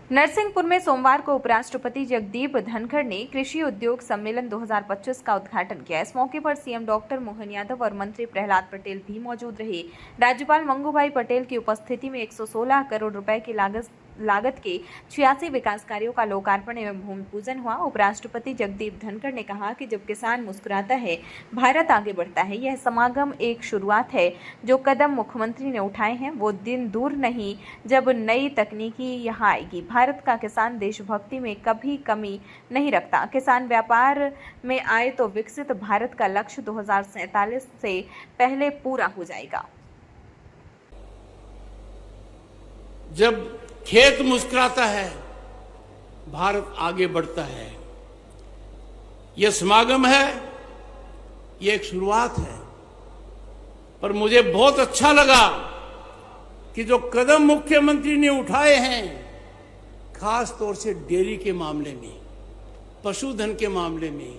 नरसिंहपुर में सोमवार को उपराष्ट्रपति जगदीप धनखड़ ने कृषि उद्योग सम्मेलन 2025 का उद्घाटन किया। इस मौके पर सीएम डॉक्टर मोहन यादव और मंत्री प्रहलाद पटेल भी मौजूद रहे। राज्यपाल मंगूभाई पटेल की उपस्थिति में 116 करोड़ रुपए की लागत के 86 विकास कार्यों का लोकार्पण एवं भूमि पूजन हुआ। उपराष्ट्रपति जगदीप धनखड़ ने कहा कि जब किसान मुस्कुराता है, भारत आगे बढ़ता है। यह समागम एक शुरुआत है। जो कदम मुख्यमंत्री ने उठाए हैं वो दिन दूर नहीं जब नई तकनीकी यहाँ आएगी। भारत का किसान देशभक्ति में कभी कमी नहीं रखता। किसान व्यापार में आए तो विकसित भारत का लक्ष्य 2047 से पहले पूरा हो जाएगा। जब खेत मुस्कुराता है, भारत आगे बढ़ता है। यह समागम है, यह एक शुरुआत है। पर मुझे बहुत अच्छा लगा कि जो कदम मुख्यमंत्री ने उठाए हैं, खास तौर से डेयरी के मामले में, पशुधन के मामले में,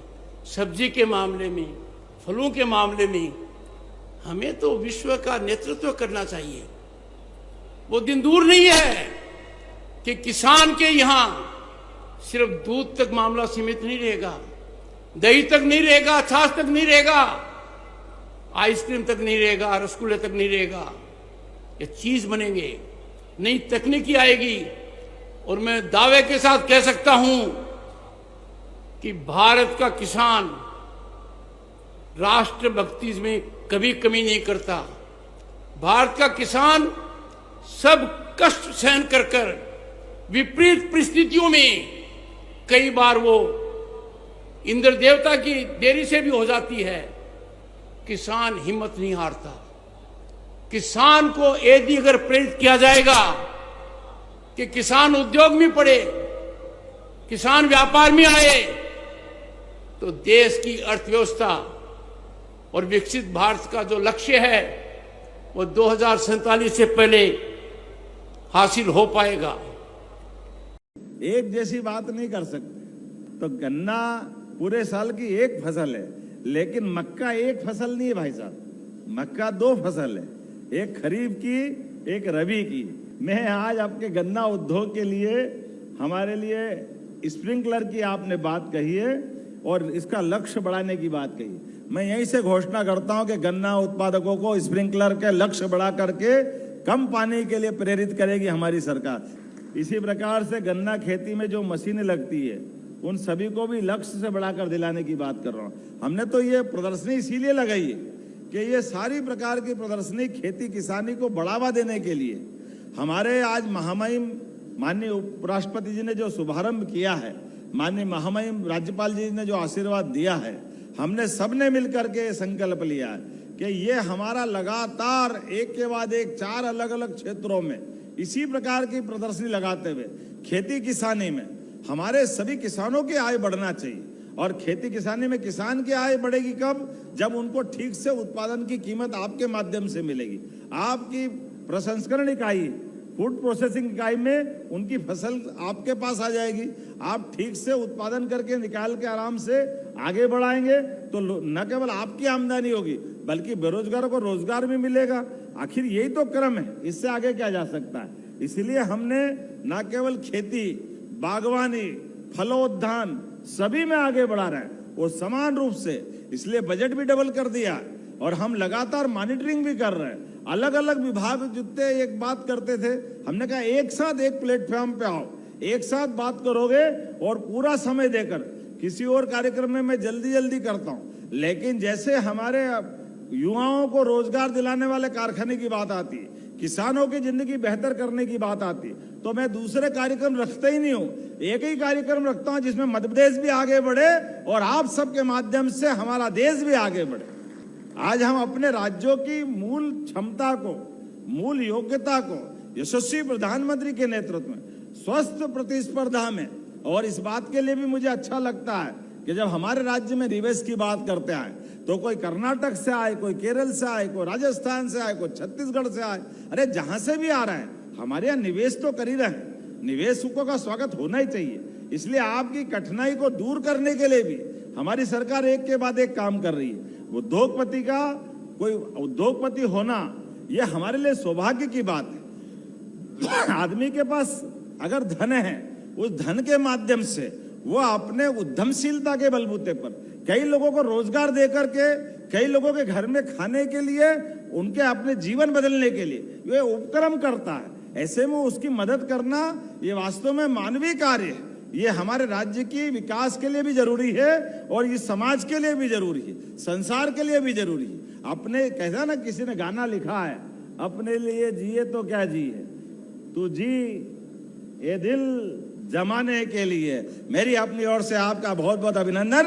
सब्जी के मामले में, फलों के मामले में, हमें तो विश्व का नेतृत्व करना चाहिए। वो दिन दूर नहीं है कि किसान के यहां सिर्फ दूध तक मामला सीमित नहीं रहेगा, दही तक नहीं रहेगा, छाछ तक नहीं रहेगा, आइसक्रीम तक नहीं रहेगा, रसगुल्ले तक नहीं रहेगा। ये चीज बनेंगे, नई तकनीकी आएगी। और मैं दावे के साथ कह सकता हूं कि भारत का किसान राष्ट्रभक्ति में कभी कमी नहीं करता। भारत का किसान सब कष्ट सहन कर कर विपरीत परिस्थितियों में कई बार वो इंद्र देवता की देरी से भी हो जाती है, किसान हिम्मत नहीं हारता। किसान को यदि अगर प्रेरित किया जाएगा कि किसान उद्योग में पड़े, किसान व्यापार में आए, तो देश की अर्थव्यवस्था और विकसित भारत का जो लक्ष्य है वो 2047 से पहले हासिल हो पाएगा। एक जैसी बात नहीं कर सकते। तो गन्ना पूरे साल की एक फसल है, लेकिन मक्का एक फसल नहीं है भाई साहब। मक्का दो फसल है, एक खरीफ की, एक रबी की। मैं आज आपके गन्ना उद्योग के लिए, हमारे लिए स्प्रिंकलर की आपने बात कही है और इसका लक्ष्य बढ़ाने की बात कही। मैं यहीं से घोषणा करता हूं कि गन्ना उत्पादकों को स्प्रिंकलर के लक्ष्य बढ़ा करके कम पानी के लिए प्रेरित करेगी हमारी सरकार। इसी प्रकार से गन्ना खेती में जो मशीनें लगती है, उन सभी को भी लक्ष्य से बढ़ाकर दिलाने की बात कर रहा हूं। हमने तो ये प्रदर्शनी इसीलिए लगाई है कि ये सारी प्रकार की प्रदर्शनी खेती किसानी को बढ़ावा देने के लिए। हमारे आज महामहिम माननीय उपराष्ट्रपति जी ने जो शुभारंभ किया है, माननीय महामहिम राज्यपाल जी ने जो आशीर्वाद दिया है, हमने सबने मिलकर के संकल्प लिया है कि ये हमारा लगातार एक के बाद एक 4 अलग अलग क्षेत्रों में इसी प्रकार की प्रदर्शनी लगाते हुए खेती किसानी में हमारे सभी किसानों की आय बढ़ना चाहिए। और खेती किसानी में किसान की आय बढ़ेगी कब? जब उनको ठीक से उत्पादन की कीमत आपके माध्यम से मिलेगी। आपकी प्रसंस्करण इकाई, फूड प्रोसेसिंग इकाई में उनकी फसल आपके पास आ जाएगी। आप ठीक से उत्पादन करके निकाल के आराम से आगे बढ़ाएंगे तो न केवल आपकी आमदनी होगी बल्कि बेरोजगारों को रोजगार भी मिलेगा। आखिर यही तो क्रम है, इससे आगे क्या जा सकता है। इसलिए हमने न केवल खेती, बागवानी, फलोद्यान सभी में आगे बढ़ा रहे हैं और समान रूप से, इसलिए बजट भी डबल कर दिया और हम लगातार मॉनिटरिंग भी कर रहे हैं। अलग अलग विभाग जुटते एक बात करते थे, हमने कहा एक साथ एक प्लेटफॉर्म पे आओ, एक साथ बात करोगे और पूरा समय देकर। किसी और कार्यक्रम में मैं जल्दी जल्दी करता हूं, लेकिन जैसे हमारे युवाओं को रोजगार दिलाने वाले कारखाने की बात आती है, किसानों की जिंदगी बेहतर करने की बात आती है, तो मैं दूसरे कार्यक्रम रखता ही नहीं हूं। एक ही कार्यक्रम रखता हूं जिसमें मध्य प्रदेश भी आगे बढ़े और आप सबके माध्यम से हमारा देश भी आगे बढ़े। आज हम अपने राज्यों की मूल क्षमता को, मूल योग्यता को यशस्वी प्रधानमंत्री के नेतृत्व में स्वस्थ प्रतिस्पर्धा में, और इस बात के लिए भी मुझे अच्छा लगता है कि जब हमारे राज्य में निवेश की बात करते हैं तो कोई कर्नाटक से आए, कोई केरल से आए, कोई राजस्थान से आए, कोई छत्तीसगढ़ से आए, अरे जहां से भी आ रहे हैं हमारे यहाँ निवेश तो कर ही रहे हैं। निवेशकों का स्वागत होना ही चाहिए। इसलिए आपकी कठिनाई को दूर करने के लिए भी हमारी सरकार एक के बाद एक काम कर रही है। उद्योगपति का कोई उद्योगपति होना यह हमारे लिए सौभाग्य की बात है। आदमी के पास अगर धन है, उस धन के माध्यम से वो अपने उद्यमशीलता के बलबूते पर कई लोगों को रोजगार देकर के, कई लोगों के घर में खाने के लिए, उनके अपने जीवन बदलने के लिए ये उपक्रम करता है। ऐसे में उसकी मदद करना ये वास्तव में मानवीय कार्य है। ये हमारे राज्य की विकास के लिए भी जरूरी है और इस समाज के लिए भी जरूरी है, संसार के लिए भी जरूरी है। अपने कहता ना, किसी ने गाना लिखा है, अपने लिए जिए तो क्या जिए, तू जी ये दिल जमाने के लिए। मेरी अपनी ओर से आपका बहुत बहुत अभिनंदन।